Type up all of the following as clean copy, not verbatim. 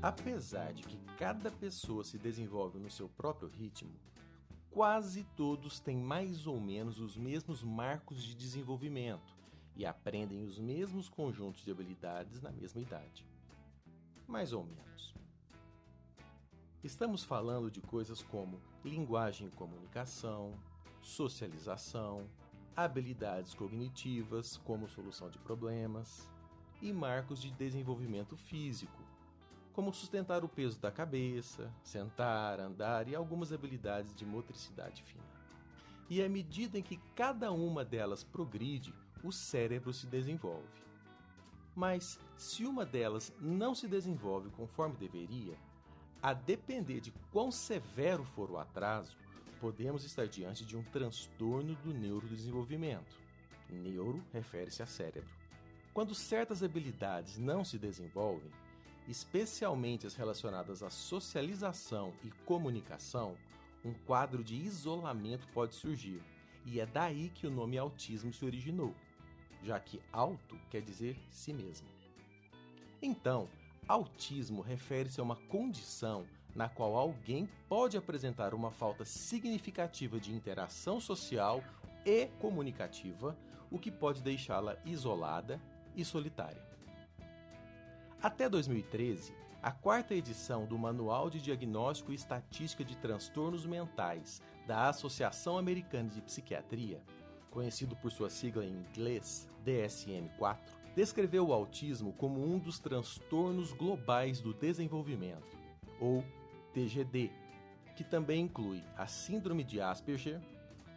Apesar de que cada pessoa se desenvolve no seu próprio ritmo, quase todos têm mais ou menos os mesmos marcos de desenvolvimento e aprendem os mesmos conjuntos de habilidades na mesma idade. Mais ou menos. Estamos falando de coisas como linguagem e comunicação, socialização, habilidades cognitivas, como solução de problemas, e marcos de desenvolvimento físico, como sustentar o peso da cabeça, sentar, andar e algumas habilidades de motricidade fina. E à medida em que cada uma delas progride, o cérebro se desenvolve. Mas se uma delas não se desenvolve conforme deveria, a depender de quão severo for o atraso, podemos estar diante de um transtorno do neurodesenvolvimento. Neuro refere-se a cérebro. Quando certas habilidades não se desenvolvem, especialmente as relacionadas à socialização e comunicação, um quadro de isolamento pode surgir, e é daí que o nome autismo se originou, já que auto quer dizer si mesmo. Então, autismo refere-se a uma condição na qual alguém pode apresentar uma falta significativa de interação social e comunicativa, o que pode deixá-la isolada e solitária. Até 2013, a quarta edição do Manual de Diagnóstico e Estatística de Transtornos Mentais da Associação Americana de Psiquiatria, conhecido por sua sigla em inglês DSM-4, descreveu o autismo como um dos transtornos globais do desenvolvimento, ou TGD, que também inclui a síndrome de Asperger,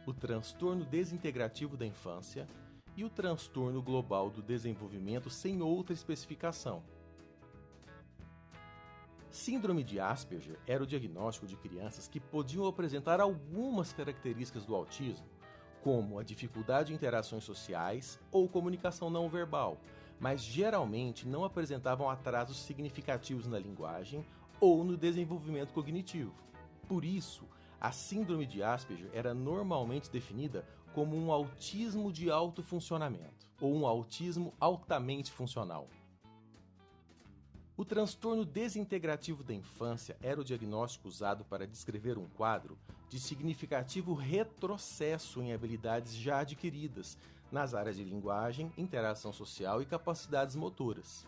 o transtorno desintegrativo da infância e o transtorno global do desenvolvimento sem outra especificação. Síndrome de Asperger era o diagnóstico de crianças que podiam apresentar algumas características do autismo, como a dificuldade em interações sociais ou comunicação não verbal, mas geralmente não apresentavam atrasos significativos na linguagem ou no desenvolvimento cognitivo. Por isso, a síndrome de Asperger era normalmente definida como um autismo de alto funcionamento, ou um autismo altamente funcional. O transtorno desintegrativo da infância era o diagnóstico usado para descrever um quadro de significativo retrocesso em habilidades já adquiridas nas áreas de linguagem, interação social e capacidades motoras.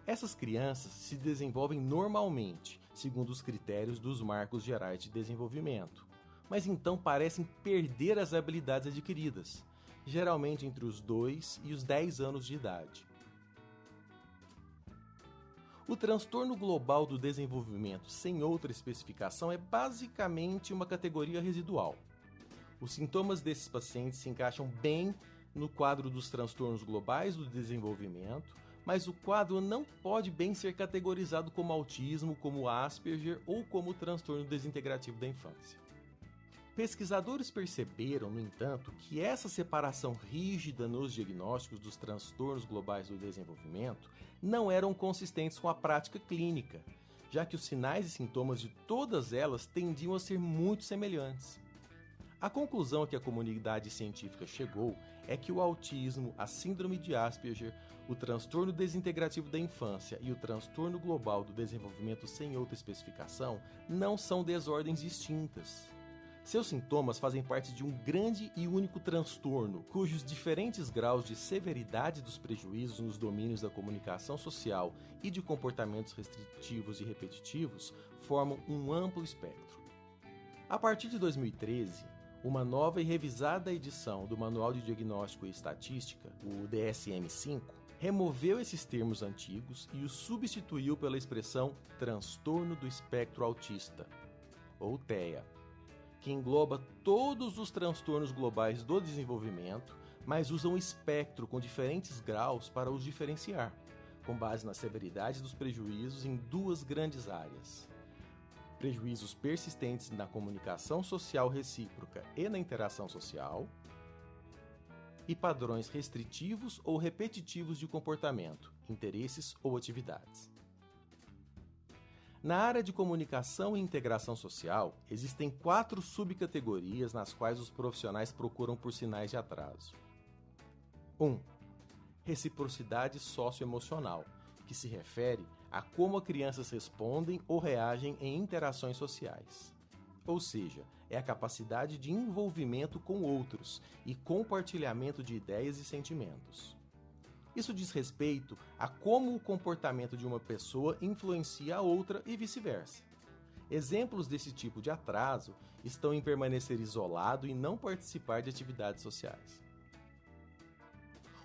Essas crianças se desenvolvem normalmente, segundo os critérios dos marcos gerais de desenvolvimento, mas então parecem perder as habilidades adquiridas, geralmente entre os 2 e os 10 anos de idade. O transtorno global do desenvolvimento sem outra especificação é basicamente uma categoria residual. Os sintomas desses pacientes se encaixam bem no quadro dos transtornos globais do desenvolvimento, mas o quadro não pode bem ser categorizado como autismo, como Asperger ou como transtorno desintegrativo da infância. Pesquisadores perceberam, no entanto, que essa separação rígida nos diagnósticos dos transtornos globais do desenvolvimento não eram consistentes com a prática clínica, já que os sinais e sintomas de todas elas tendiam a ser muito semelhantes. A conclusão a que a comunidade científica chegou é que o autismo, a síndrome de Asperger, o transtorno desintegrativo da infância e o transtorno global do desenvolvimento sem outra especificação não são desordens distintas. Seus sintomas fazem parte de um grande e único transtorno, cujos diferentes graus de severidade dos prejuízos nos domínios da comunicação social e de comportamentos restritivos e repetitivos formam um amplo espectro. A partir de 2013, uma nova e revisada edição do Manual de Diagnóstico e Estatística, o DSM-5, removeu esses termos antigos e os substituiu pela expressão transtorno do espectro autista, ou TEA, que engloba todos os transtornos globais do desenvolvimento, mas usa um espectro com diferentes graus para os diferenciar, com base na severidade dos prejuízos em duas grandes áreas: prejuízos persistentes na comunicação social recíproca e na interação social, e padrões restritivos ou repetitivos de comportamento, interesses ou atividades. Na área de comunicação e integração social, existem 4 subcategorias nas quais os profissionais procuram por sinais de atraso. 1. Reciprocidade socioemocional, que se refere a como as crianças respondem ou reagem em interações sociais. Ou seja, é a capacidade de envolvimento com outros e compartilhamento de ideias e sentimentos. Isso diz respeito a como o comportamento de uma pessoa influencia a outra e vice-versa. Exemplos desse tipo de atraso estão em permanecer isolado e não participar de atividades sociais.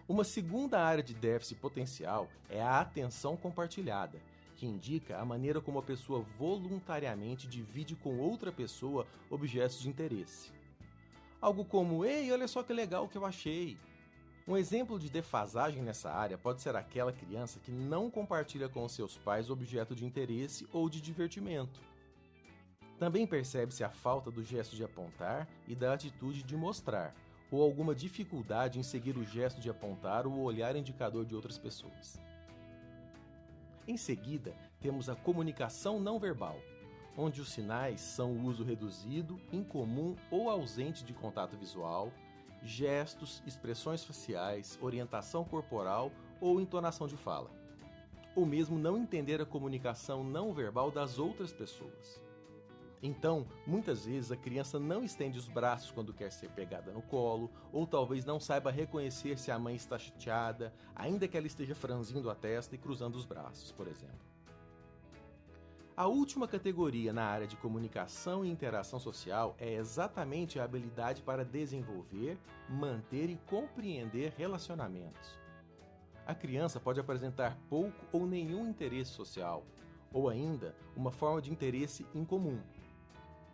Uma segunda área de déficit potencial é a atenção compartilhada, que indica a maneira como a pessoa voluntariamente divide com outra pessoa objetos de interesse. Algo como, ei, olha só que legal que eu achei. Um exemplo de defasagem nessa área pode ser aquela criança que não compartilha com seus pais objeto de interesse ou de divertimento. Também percebe-se a falta do gesto de apontar e da atitude de mostrar, ou alguma dificuldade em seguir o gesto de apontar ou o olhar indicador de outras pessoas. Em seguida, temos a comunicação não verbal, onde os sinais são o uso reduzido, incomum ou ausente de contato visual, gestos, expressões faciais, orientação corporal ou entonação de fala. Ou mesmo não entender a comunicação não verbal das outras pessoas. Então, muitas vezes a criança não estende os braços quando quer ser pegada no colo, ou talvez não saiba reconhecer se a mãe está chateada, ainda que ela esteja franzindo a testa e cruzando os braços, por exemplo. A última categoria na área de comunicação e interação social é exatamente a habilidade para desenvolver, manter e compreender relacionamentos. A criança pode apresentar pouco ou nenhum interesse social, ou ainda uma forma de interesse incomum.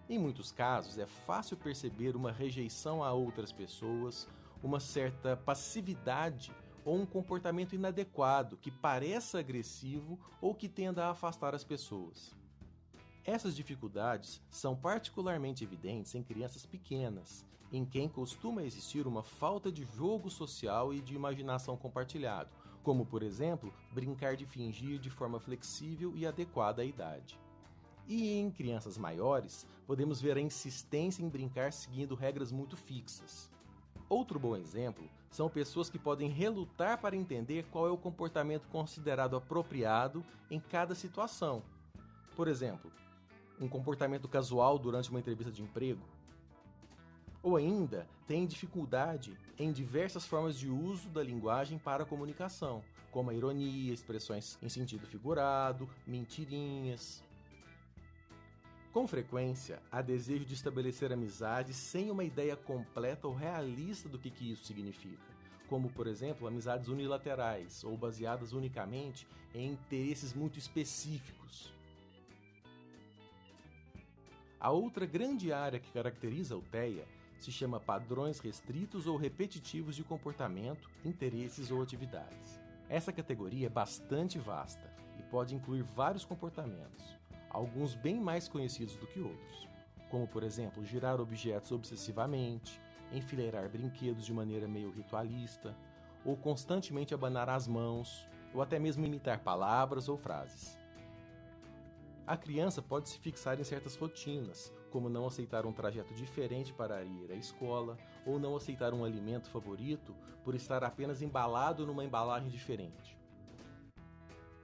Em muitos casos, é fácil perceber uma rejeição a outras pessoas, uma certa passividade ou um comportamento inadequado que pareça agressivo ou que tenda a afastar as pessoas. Essas dificuldades são particularmente evidentes em crianças pequenas, em quem costuma existir uma falta de jogo social e de imaginação compartilhado, como, por exemplo, brincar de fingir de forma flexível e adequada à idade. E em crianças maiores, podemos ver a insistência em brincar seguindo regras muito fixas. Outro bom exemplo são pessoas que podem relutar para entender qual é o comportamento considerado apropriado em cada situação. Por exemplo, um comportamento casual durante uma entrevista de emprego. Ou ainda, têm dificuldade em diversas formas de uso da linguagem para a comunicação, como a ironia, expressões em sentido figurado, mentirinhas. Com frequência, há desejo de estabelecer amizades sem uma ideia completa ou realista do que isso significa, como, por exemplo, amizades unilaterais ou baseadas unicamente em interesses muito específicos. A outra grande área que caracteriza o TEA se chama padrões restritos ou repetitivos de comportamento, interesses ou atividades. Essa categoria é bastante vasta e pode incluir vários comportamentos, alguns bem mais conhecidos do que outros, como, por exemplo, girar objetos obsessivamente, enfileirar brinquedos de maneira meio ritualista, ou constantemente abanar as mãos, ou até mesmo imitar palavras ou frases. A criança pode se fixar em certas rotinas, como não aceitar um trajeto diferente para ir à escola, ou não aceitar um alimento favorito por estar apenas embalado numa embalagem diferente.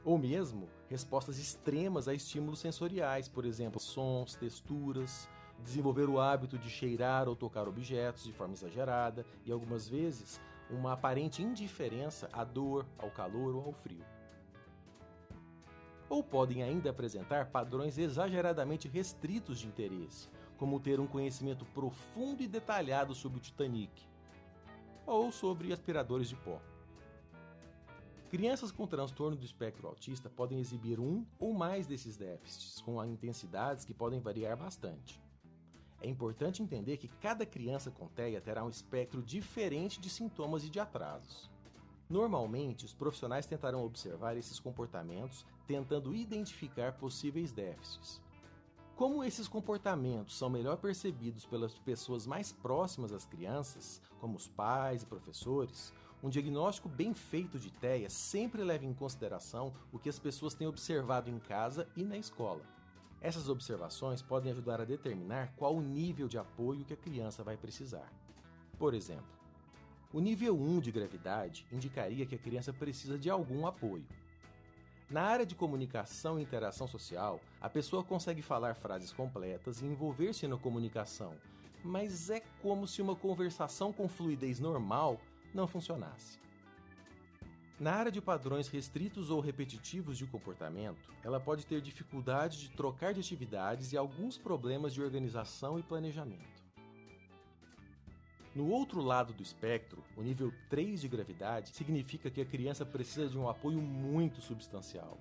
Ou mesmo respostas extremas a estímulos sensoriais, por exemplo, sons, texturas, desenvolver o hábito de cheirar ou tocar objetos de forma exagerada e, algumas vezes, uma aparente indiferença à dor, ao calor ou ao frio. Ou podem ainda apresentar padrões exageradamente restritos de interesse, como ter um conhecimento profundo e detalhado sobre o Titanic, ou sobre aspiradores de pó. Crianças com transtorno do espectro autista podem exibir um ou mais desses déficits, com intensidades que podem variar bastante. É importante entender que cada criança com TEA terá um espectro diferente de sintomas e de atrasos. Normalmente, os profissionais tentarão observar esses comportamentos, tentando identificar possíveis déficits. Como esses comportamentos são melhor percebidos pelas pessoas mais próximas às crianças, como os pais e professores, um diagnóstico bem feito de TEA sempre leva em consideração o que as pessoas têm observado em casa e na escola. Essas observações podem ajudar a determinar qual o nível de apoio que a criança vai precisar. Por exemplo, o nível 1 de gravidade indicaria que a criança precisa de algum apoio. Na área de comunicação e interação social, a pessoa consegue falar frases completas e envolver-se na comunicação, mas é como se uma conversação com fluidez normal não funcionasse. Na área de padrões restritos ou repetitivos de comportamento, ela pode ter dificuldade de trocar de atividades e alguns problemas de organização e planejamento. No outro lado do espectro, o nível 3 de gravidade significa que a criança precisa de um apoio muito substancial.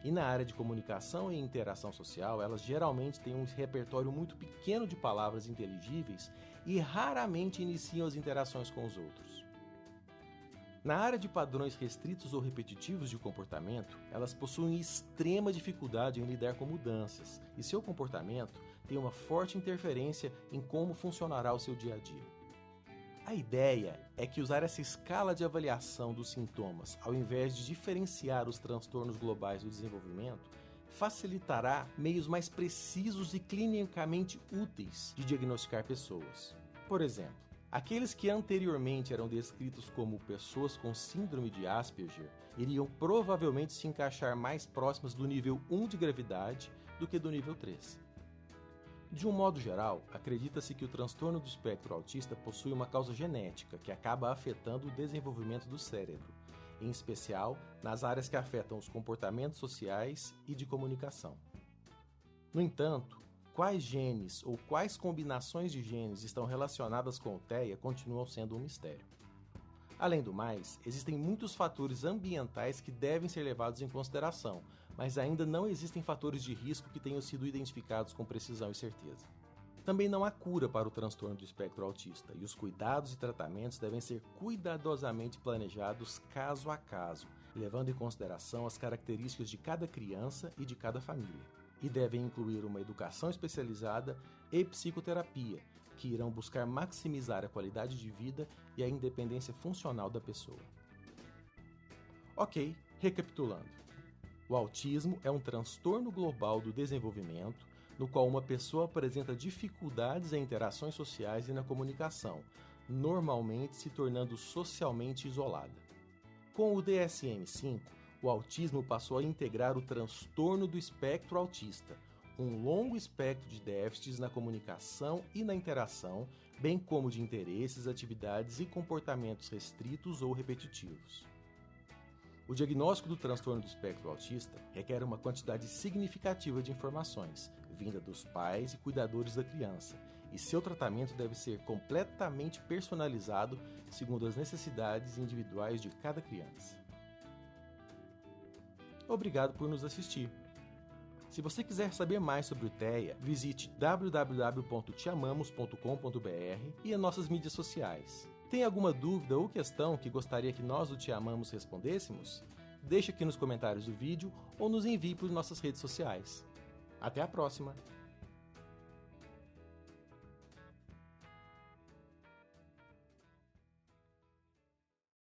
E na área de comunicação e interação social, elas geralmente têm um repertório muito pequeno de palavras inteligíveis e raramente iniciam as interações com os outros. Na área de padrões restritos ou repetitivos de comportamento, elas possuem extrema dificuldade em lidar com mudanças, e seu comportamento tem uma forte interferência em como funcionará o seu dia a dia. A ideia é que usar essa escala de avaliação dos sintomas, ao invés de diferenciar os transtornos globais do desenvolvimento, facilitará meios mais precisos e clinicamente úteis de diagnosticar pessoas. Por exemplo, aqueles que anteriormente eram descritos como pessoas com síndrome de Asperger iriam provavelmente se encaixar mais próximas do nível 1 de gravidade do que do nível 3. De um modo geral, acredita-se que o transtorno do espectro autista possui uma causa genética que acaba afetando o desenvolvimento do cérebro, em especial nas áreas que afetam os comportamentos sociais e de comunicação. No entanto, quais genes ou quais combinações de genes estão relacionadas com o TEA continuam sendo um mistério. Além do mais, existem muitos fatores ambientais que devem ser levados em consideração, mas ainda não existem fatores de risco que tenham sido identificados com precisão e certeza. Também não há cura para o transtorno do espectro autista, e os cuidados e tratamentos devem ser cuidadosamente planejados caso a caso, levando em consideração as características de cada criança e de cada família. E devem incluir uma educação especializada e psicoterapia, que irão buscar maximizar a qualidade de vida e a independência funcional da pessoa. Ok, recapitulando. O autismo é um transtorno global do desenvolvimento, no qual uma pessoa apresenta dificuldades em interações sociais e na comunicação, normalmente se tornando socialmente isolada. Com o DSM-5, o autismo passou a integrar o transtorno do espectro autista, um longo espectro de déficits na comunicação e na interação, bem como de interesses, atividades e comportamentos restritos ou repetitivos. O diagnóstico do transtorno do espectro autista requer uma quantidade significativa de informações, vinda dos pais e cuidadores da criança, e seu tratamento deve ser completamente personalizado segundo as necessidades individuais de cada criança. Obrigado por nos assistir. Se você quiser saber mais sobre o TEA, visite www.teamamos.com.br e as nossas mídias sociais. Tem alguma dúvida ou questão que gostaria que nós do Te Amamos respondêssemos? Deixe aqui nos comentários do vídeo ou nos envie por nossas redes sociais. Até a próxima!